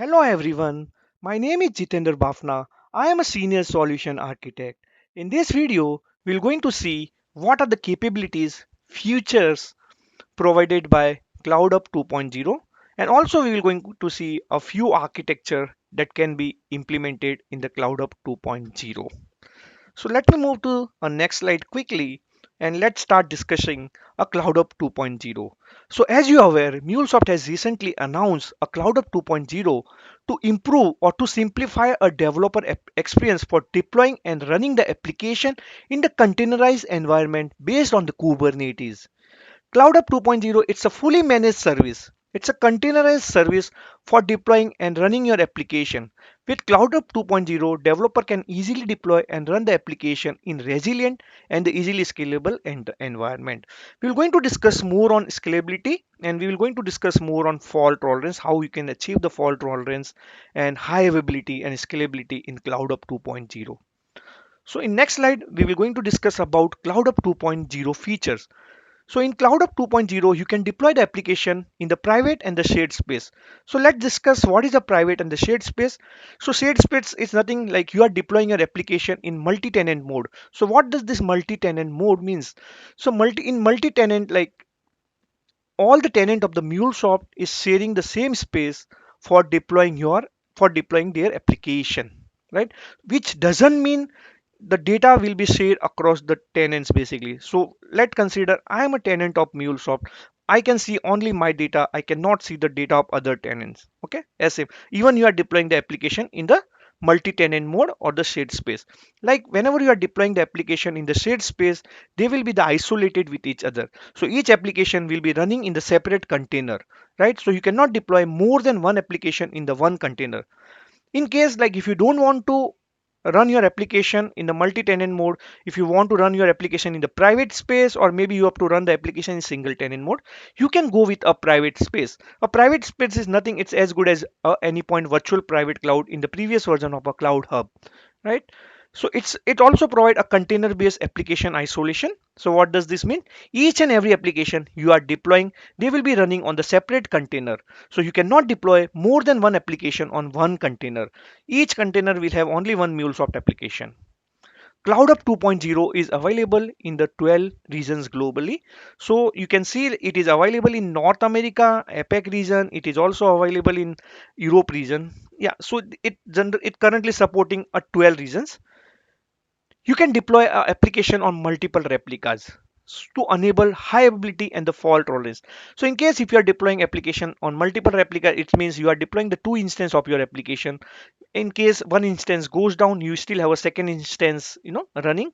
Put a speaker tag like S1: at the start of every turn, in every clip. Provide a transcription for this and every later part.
S1: Hello everyone, my name is Jitendra Bafna. I am a senior solution architect. In this video, we're going to see what are the capabilities, features provided by CloudHub 2.0, and also we will going to see a few architecture that can be implemented in the CloudHub 2.0. So let me move to a next slide quickly and let's start discussing a CloudHub 2.0. So as you are aware, MuleSoft has recently announced a CloudHub 2.0 to improve or to simplify a developer experience for deploying and running the application in the containerized environment based on the Kubernetes. CloudHub 2.0, it's a fully managed service. It's a containerized service for deploying and running your application. With CloudHub 2.0, developer can easily deploy and run the application in resilient and easily scalable environment. We're going to discuss more on scalability and we will going to discuss more on fault tolerance, how you can achieve the fault tolerance and high availability and scalability in CloudHub 2.0. So in next slide, we will going to discuss about CloudHub 2.0 features. So in CloudHub 2.0, you can deploy the application in the private and the shared space. So let's discuss what is the private and the shared space. So shared space is nothing like you are deploying your application in multi-tenant mode. So what does this multi-tenant mode means? So multi-tenant, like all the tenant of the MuleSoft is sharing the same space for deploying their application, right? Which doesn't mean the data will be shared across the tenants basically. So let's consider I am a tenant of MuleSoft. I can see only my data. I cannot see the data of other tenants. Okay, as if even you are deploying the application in the multi-tenant mode or the shared space. Like whenever you are deploying the application in the shared space, they will be the isolated with each other. So each application will be running in the separate container, right? So you cannot deploy more than one application in the one container. In case like if you don't want to run your application in the multi-tenant mode, if you want to run your application in the private space, or maybe you have to run the application in single tenant mode, you can go with a private space. A private space is nothing, it's as good as a Anypoint virtual private cloud in the previous version of a cloud hub, right? So it also provide a container based application isolation. So what does this mean? Each and every application you are deploying, they will be running on the separate container. So you cannot deploy more than one application on one container. Each container will have only one MuleSoft application. CloudHub 2.0 is available in the 12 regions globally. So you can see it is available in North America, APAC region. It is also available in Europe region. Yeah, so it currently supporting a 12 regions. You can deploy an application on multiple replicas to enable high availability and the fault tolerance. So in case if you are deploying application on multiple replica, it means you are deploying the two instance of your application. In case one instance goes down, you still have a second instance, running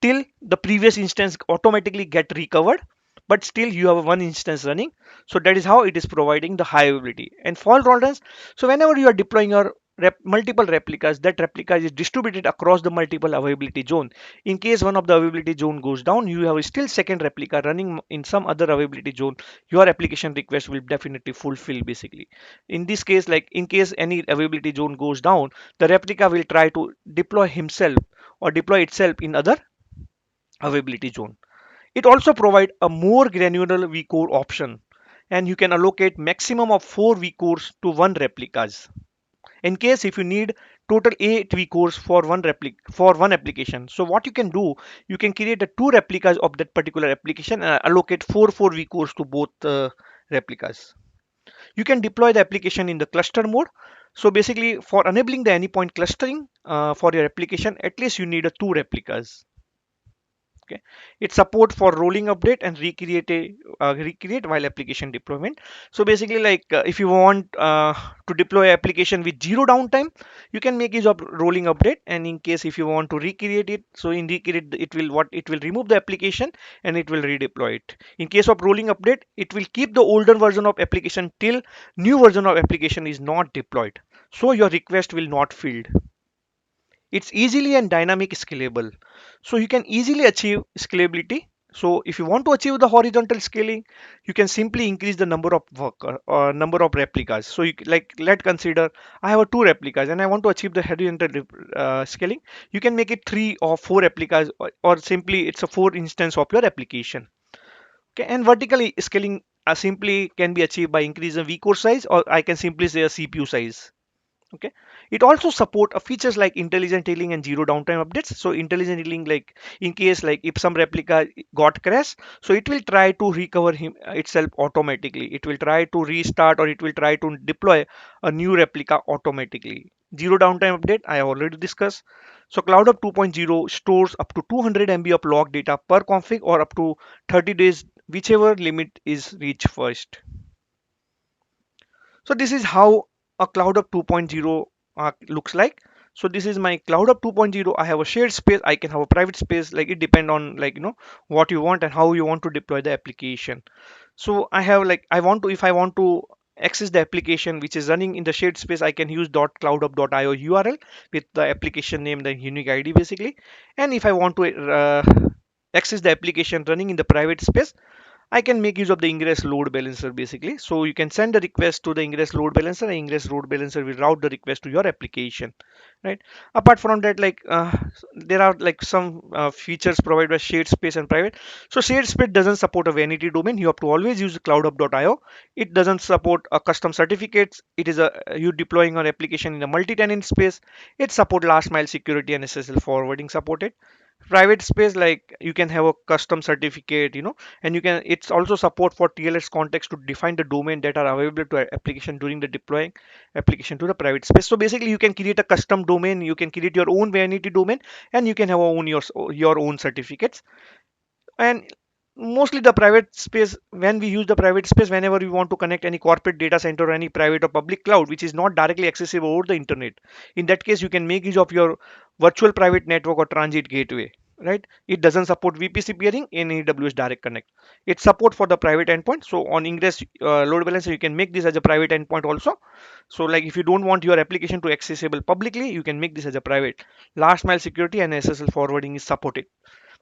S1: till the previous instance automatically get recovered, but still you have one instance running. So that is how it is providing the high availability and fault tolerance. So whenever you are deploying your multiple replicas, that replica is distributed across the multiple availability zone. In case one of the availability zone goes down, you have still second replica running in some other availability zone. Your application request will definitely fulfill basically. In this case, like in case any availability zone goes down, the replica will try to deploy himself or deploy itself in other availability zone. It also provides a more granular vCore option, and you can allocate maximum of 4 vCores to one replicas. In case if you need total 8 vCores for one application, so what you can do, you can create a two replicas of that particular application and allocate 4 vCores to both replicas. You can deploy the application in the cluster mode. So basically, for enabling the Anypoint clustering for your application, at least you need a two replicas. Okay, it support for rolling update and recreate while application deployment. So basically, like if you want to deploy application with zero downtime, you can make use of rolling update. And in case if you want to recreate it, so in recreate it will remove the application and it will redeploy it. In case of rolling update, it will keep the older version of application till new version of application is not deployed, so your request will not filled. It's easily and dynamic scalable. So you can easily achieve scalability. So if you want to achieve the horizontal scaling, you can simply increase the number of worker or number of replicas. So like let's consider I have a two replicas and I want to achieve the horizontal scaling. You can make it 3 or 4 replicas, or simply it's a 4 instance of your application. Okay, and vertically scaling simply can be achieved by increasing vCore size, or I can simply say a CPU size. Okay, it also support features like intelligent healing and zero downtime updates. So intelligent healing, like in case like if some replica got crashed, so it will try to recover itself automatically. It will try to restart, or it will try to deploy a new replica automatically. Zero downtime update I have already discussed. So CloudHub 2.0 stores up to 200 MB of log data per config, or up to 30 days, whichever limit is reached first. So this is how a CloudHub 2.0 looks like. So this is my CloudHub 2.0. I have a shared space. I can have a private space. Like it depend on, like, what you want and how you want to deploy the application. So I have, like, if I want to access the application which is running in the shared space, I can use .cloudhub.io URL with the application name, the unique ID basically. And if I want to access the application running in the private space, I can make use of the ingress load balancer basically. So you can send the request to the ingress load balancer, and ingress load balancer will route the request to your application, right? Apart from that, like there are like some features provided by shared space and private. So shared space doesn't support a vanity domain. You have to always use cloudhub.io. It doesn't support a custom certificates. It is a you deploying your application in a multi-tenant space. It support last mile security and SSL forwarding supported. Private space, like you can have a custom certificate, and you can, it's also support for TLS context to define the domain that are available to a application during the deploying application to the private space. So basically you can create a custom domain, you can create your own vanity domain, and you can have your own certificates. And mostly the private space, when we use the private space, whenever we want to connect any corporate data center or any private or public cloud which is not directly accessible over the internet, in that case you can make use of your virtual private network or transit gateway, right? It doesn't support VPC peering in AWS direct connect. It support for the private endpoint. So on ingress load balancer, you can make this as a private endpoint also. So like if you don't want your application to accessible publicly, you can make this as a private. Last mile security and SSL forwarding is supported.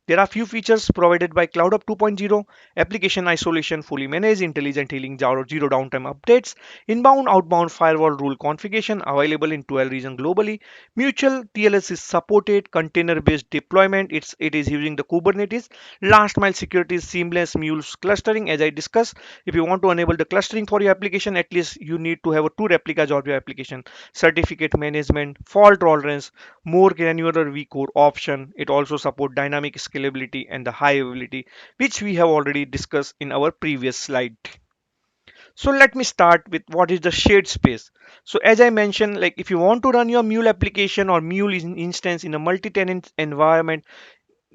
S1: There are few features provided by CloudHub 2.0: application isolation, fully managed, intelligent healing, zero downtime updates, inbound, outbound firewall rule configuration, available in 12 regions globally. Mutual TLS is supported, container-based deployment, it is using the Kubernetes. Last mile security is seamless mules clustering, as I discussed. If you want to enable the clustering for your application, at least you need to have a two replicas of your application. Certificate management, fault tolerance, more granular vCore option. It also supports dynamic scalability and the high availability, which we have already discussed in our previous slide. So let me start with what is the shared space. So as I mentioned, like if you want to run your Mule application or Mule instance in a multi-tenant environment,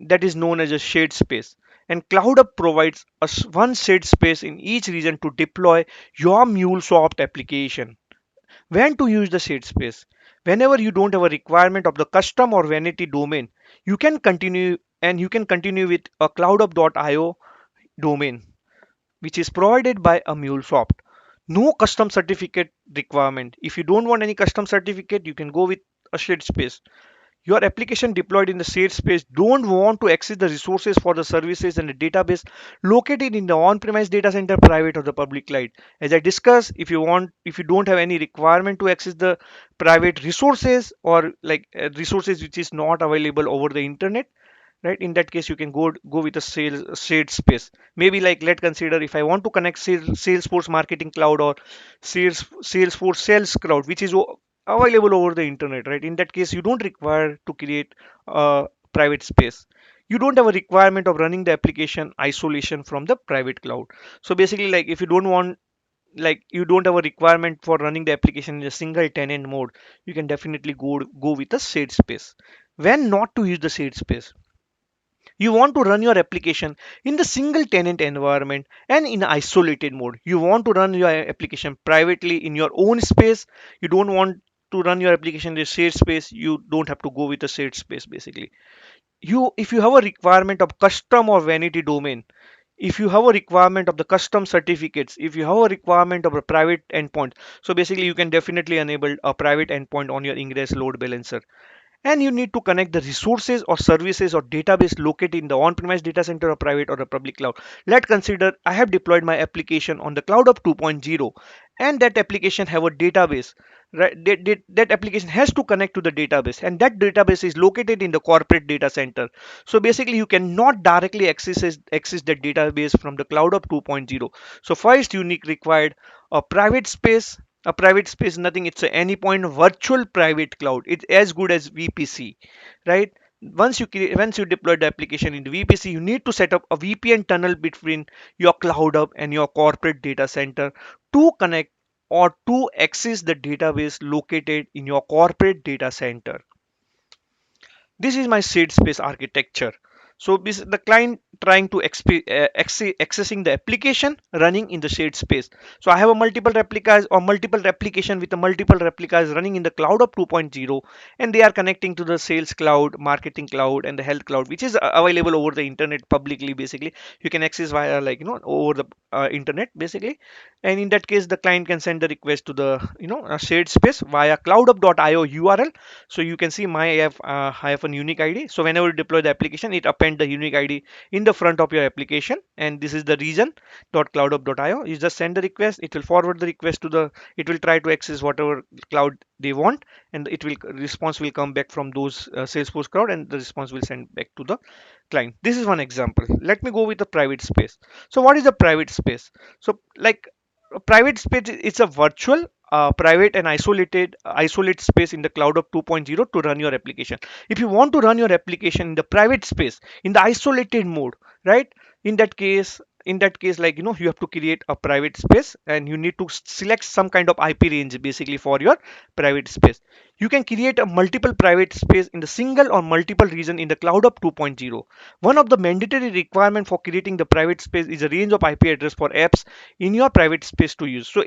S1: that is known as a shared space. And CloudHub provides us one shared space in each region to deploy your MuleSoft application. When to use the shared space? Whenever you don't have a requirement of the custom or vanity domain, you can continue with a cloudhub.io domain, which is provided by a MuleSoft. No custom certificate requirement. If you don't want any custom certificate, you can go with a shared space. Your application deployed in the shared space don't want to access the resources for the services and the database located in the on-premise data center, private or the public cloud. As I discussed, if you don't have any requirement to access the private resources, or like resources which is not available over the internet, right? In that case, you can go with a shared space. Maybe like let's consider, if I want to connect Salesforce Marketing Cloud or Salesforce Sales Cloud, which is available over the internet, right? In that case, you don't require to create a private space. You don't have a requirement of running the application isolation from the private cloud. So basically, like if you don't want, like you don't have a requirement for running the application in a single tenant mode, you can definitely go with a shared space. When not to use the shared space, you want to run your application in the single tenant environment and in isolated mode. You want to run your application privately in your own space. You don't want to run your application in a shared space. You don't have to go with a shared space basically. If you have a requirement of custom or vanity domain, if you have a requirement of the custom certificates, if you have a requirement of a private endpoint, so basically you can definitely enable a private endpoint on your ingress load balancer. And you need to connect the resources or services or database located in the on-premise data center or private or a public cloud. Let's consider I have deployed my application on the CloudHub 2.0, and that application have a database, right? That application has to connect to the database, and that database is located in the corporate data center. So basically you cannot directly access that database from the CloudHub 2.0. So first you need required a private space, A private space, nothing. It's a Anypoint virtual private cloud. It's as good as VPC, right? Once you deploy the application into VPC, you need to set up a VPN tunnel between your cloud hub and your corporate data center to connect or to access the database located in your corporate data center. This is my seed space architecture. So this is the client trying to accessing the application running in the shared space. So I have a multiple replicas or multiple replication with a multiple replicas running in the CloudHub 2.0, and they are connecting to the sales cloud, marketing cloud, and the health cloud, which is available over the internet publicly. Basically, you can access via like over the internet basically. And in that case, the client can send the request to the shared space via cloudhub.io URL. So you can see I have a unique ID. So whenever you deploy the application, it append the unique ID in the front of your application, and this is the region.cloudhub.io. You just send the request, it will forward the request to the, it will try to access whatever cloud they want, and it will response will come back from those Salesforce cloud, and the response will send back to the client. This is one example. Let me go with the private space. So what is a private space? So like a private space, it's a virtual private and isolate space in the cloud of 2.0 to run your application. If you want to run your application in the private space in the isolated mode, right? In that case, like you have to create a private space, and you need to select some kind of IP range basically for your private space. You can create a multiple private space in the single or multiple region in the cloud of 2.0. One of the mandatory requirement for creating the private space is a range of IP address for apps in your private space to use. So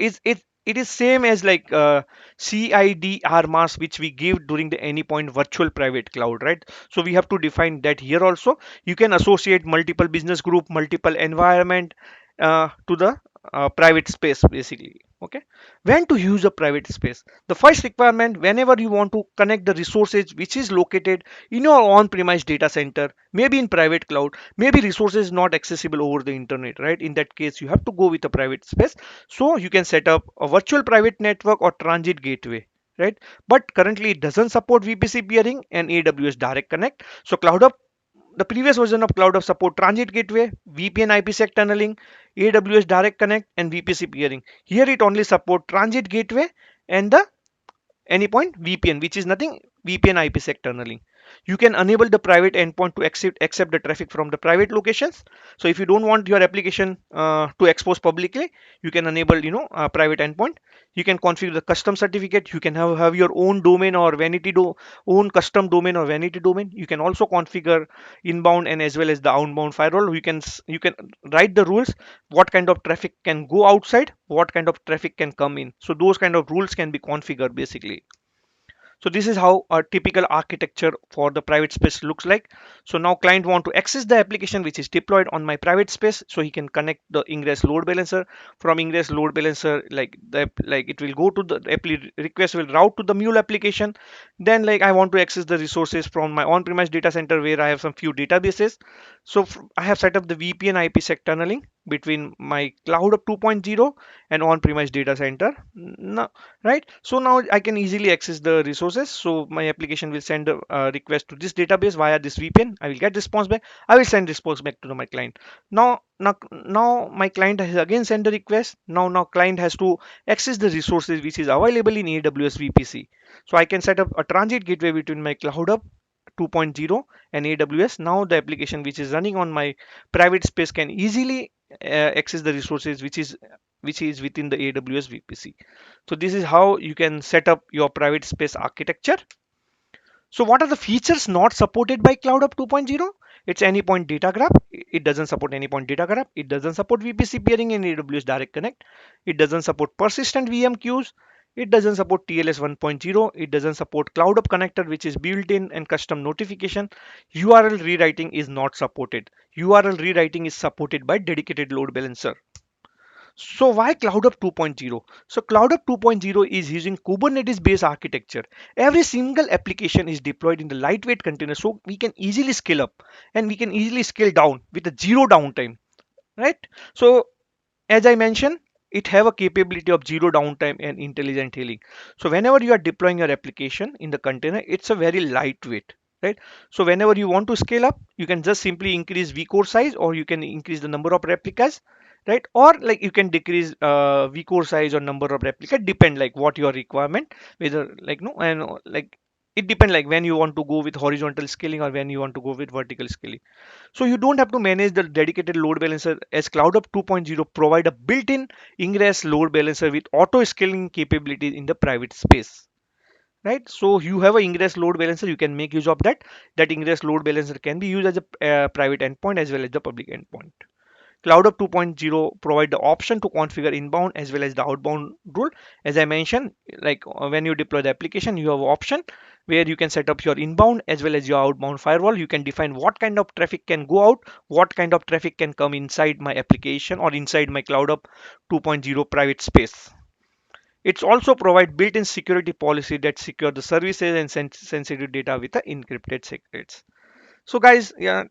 S1: it is same as like CIDR mask which we give during the Anypoint virtual private cloud, right? So we have to define that here also. You can associate multiple business group, multiple environment to the private space basically. Okay, when to use a private space? The first requirement, whenever you want to connect the resources which is located in your on-premise data center, maybe in private cloud, maybe resources not accessible over the internet, right? In that case, you have to go with a private space. So you can set up a virtual private network or transit gateway, right? But currently it doesn't support VPC peering and AWS direct connect. So CloudHub, the previous version of CloudHub support transit gateway, VPN IPsec tunneling, AWS direct connect, and VPC peering. Here it only support transit gateway and the Anypoint VPN, which is nothing, VPN IPsec tunneling. You can enable the private endpoint to accept the traffic from the private locations. So if you don't want your application to expose publicly, you can enable a private endpoint. You can configure the custom certificate. You can have your own domain or own custom domain or vanity domain. You can also configure inbound and as well as the outbound firewall. You can write the rules, what kind of traffic can go outside, what kind of traffic can come in. So those kind of rules can be configured basically. So this is how a typical architecture for the private space looks like. So now client want to access the application which is deployed on my private space, so he can connect the ingress load balancer. From ingress load balancer, like it will go to the request will route to the Mule application. Then like I want to access the resources from my on-premise data center where I have some few databases. So I have set up the VPN IPsec tunneling between my cloud of 2.0 and on-premise data center. Now, right, so now I can easily access the resources. So my application will send a request to this database via this VPN. I will get response back. I will send response back to my client. Now my client has again sent the request. Now client has to access the resources which is available in AWS VPC. So I can set up a transit gateway between my CloudHub 2.0 and AWS. Now the application which is running on my private space can easily access the resources which is within the AWS VPC. So this is how you can set up your private space architecture. So what are the features not supported by CloudHub 2.0? It's Anypoint data graph. It doesn't support Anypoint data graph. It doesn't support VPC peering in AWS Direct Connect. It doesn't support persistent VM queues. It doesn't support TLS 1.0. It doesn't support CloudHub connector, which is built-in and custom notification. URL rewriting is not supported. URL rewriting is supported by dedicated load balancer. So why CloudHub 2.0? So CloudHub 2.0 is using Kubernetes based architecture. Every single application is deployed in the lightweight container, so we can easily scale up and we can easily scale down with a zero downtime, right? So as I mentioned, it have a capability of zero downtime and intelligent healing. So whenever you are deploying your application in the container, it's a very lightweight, right? So whenever you want to scale up, you can just simply increase vCore size, or you can increase the number of replicas, right? Or like you can decrease vcore size or number of replicate, depend like what your requirement, whether like no and like it depend like when you want to go with horizontal scaling or when you want to go with vertical scaling. So you don't have to manage the dedicated load balancer, as CloudHub 2.0 provide a built-in ingress load balancer with auto scaling capabilities in the private space, right? So you have an ingress load balancer, you can make use of that. That ingress load balancer can be used as a private endpoint as well as the public endpoint. CloudHub 2.0 provide the option to configure inbound as well as the outbound rule. As I mentioned, like when you deploy the application, you have option where you can set up your inbound as well as your outbound firewall. You can define what kind of traffic can go out, what kind of traffic can come inside my application or inside my CloudHub 2.0 private space. It's also provide built-in security policy that secure the services and sensitive data with the encrypted secrets. So guys, yeah,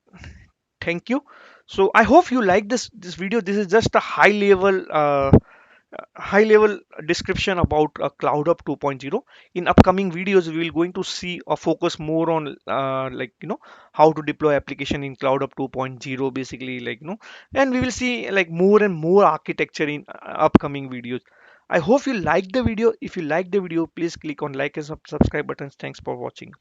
S1: thank you. So I hope you like this video. This is just a high level description about CloudHub 2.0. In upcoming videos we will going to see or focus more on like how to deploy application in CloudHub 2.0, basically, like and we will see like more and more architecture in upcoming videos. I hope you like the video. If you like the video, please click on like and subscribe buttons. Thanks for watching.